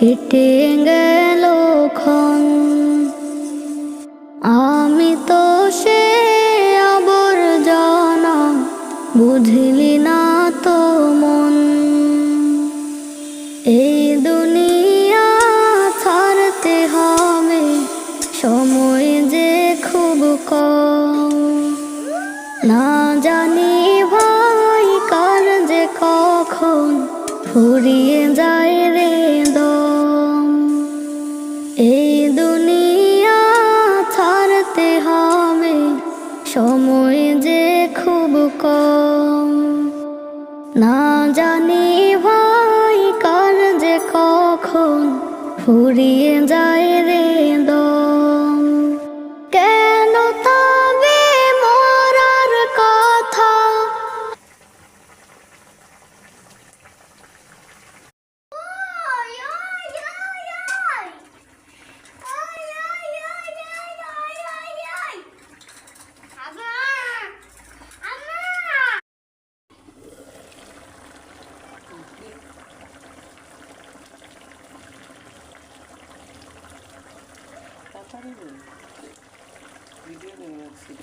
কেটে গেল ক্ষণ। আমি তো সে আবর্জনা, বুঝলি না তো মন। এই দুনিয়া ছাড়তে হবে, সময় যে খুব কম। না জানি ভাই কার যে কখন ফুরিয়ে যায় রে দম। এই দুনিয়া ছাড়তে হবে, সময় যে খুব কম। না জানি ভাই কার যে কখন ফুরিয়ে যায় রে দম। কেন তবে মরার কথা ভিডিও করে রাখছি।